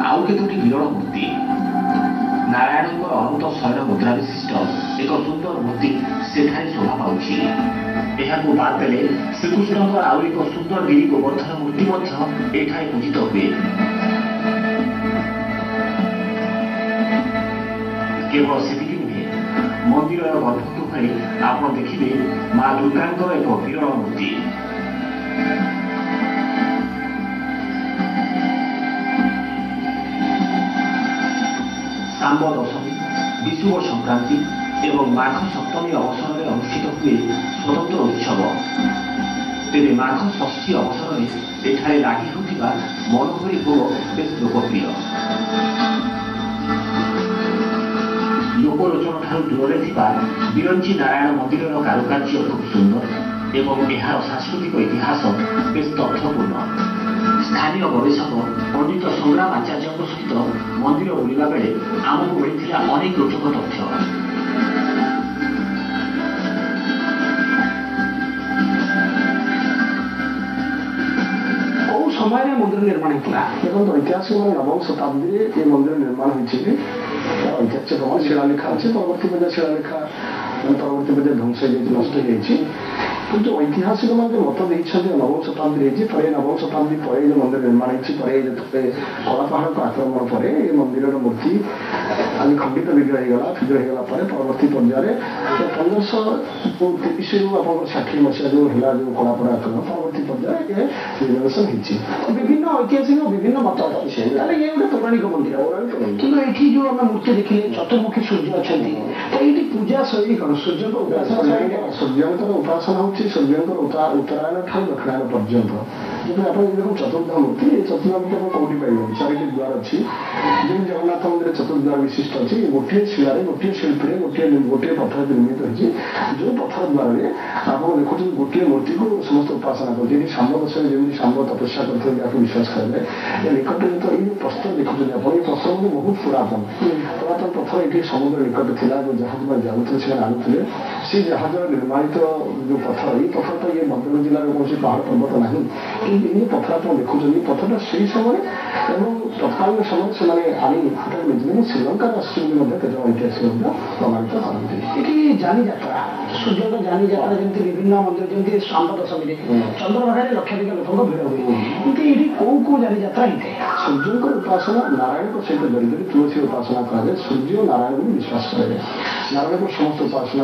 आउ केतोटी विरल मूर्ति नारायण अमृत शयन मुद्रा विशिष्ट एक सुंदर मूर्ति सेठारे शोभा पाउछि। एहाकु बाद देले श्रीकृष्ण आउ एक सुंदर गिरी गोवर्धन मूर्ति एठारे पूजित हुए। केवल सेतिकी नुहे मंदिर गर्भगृह आप देखिए माँ दुर्गा एक विरल मूर्ति। सांब दशमी विषुव संक्रांति एवं माघ सप्तमी अवसर में अनुष्ठित हुए स्वतंत्र उत्सव। तेरे माघ षष्ठी अवसर में एठारे लागि होतिबा मनोहरी भोग बेस लोकप्रिय। लोकलोचन ठारू दूरे थिबा बिरंची नारायण मंदिर कारुकार्य खूब सुंदर एवं यार सांस्कृतिक इतिहास बेस तथ्यपूर्ण। स्थानीय गवेषक पंडित संग्राम आचार्य सहित मंदिर बुलवा बेले आमको मिलता अनेक रोचक तथ्य। कौ समय मंदिर निर्माण होता देखो ऐतिहासिक नवम शताब्दी ये मंदिर निर्माण होती ऐतिहासिक प्रमाण शिलालेखा अच्छे परवर्ती पर्याय शिलालेखा परवर्ती पर्याय ध्वंस नष्ट हो किंतु ऐतिहासिक मत देते नवम शताब्दी थे नवम शताब्दी पर मंदिर निर्माण होती कलापहाड़ को आक्रमण पर मंदिर मूर्ति आज खंडित विग्रह होगा विग्रह होगा परवर्ती पर्यायर 1530 रु 60 मसीहा जो है जो कलापहाड़ आक्रमण परवर्ती पर्यायर रिजर्वेशन होती विभिन्न ऐतिहासिक विभिन्न मत अच्छे ये गोटे पौराणिक मंदिर कि ये जो आम मूर्ति देखिए चतुर्मुखी सूर्य अच्छा तो ये पूजा शैली कौन सूर्य सूर्यंकर उपासना सूर्यंकर उत्तरायण ठार दक्षिणायन पर्यंत जब आप देखो चतुर्धा मूर्ति चतुर्धा मूर्ति आप कौटी पाइबे 4टी द्वार अच्छी जमी जगन्नाथ मंदिर चतुर्द्वार विशिष्ट अच्छी गोटे शिलार गोटे शिल्पी गोटे पथर निर्मित होती जो पथर द्वार आप देखुं गोटे मूर्ति को समस्त उपासना करते सांब दशमी जमी सांब तपस्या करते विश्वास करेंगे निकट जो ये प्रस्तर देखुं आप ये प्रस्तर बहुत पुरातन पथर ये समुद्र निकट थी जो जहाज में जाऊे से आणुले से जहाज निर्माणित जो पथर ये पथर तो ये भद्रक जिलार कौन पहाड़ पर्वत ना ये पथर आप देखुं पथरटा से समय तत्कालीन समय से आनी श्रीलंका राष्ट्र ऐतिहासिक प्रमाणित करते ये जानी यात्रा सूर्य जानी यात्रा जमी विभिन्न मंदिर जमी सांब दशमी चंद्रभागा लक्षाधिक लोक भिड़ हुए कि ये कौ कौ जानी यात्रा होते सूर्य उपासना नारायण सहित जड़ित तुलसी उपासना करा सूर्य नारायण विश्वास कराए नारायण समस्त उपासना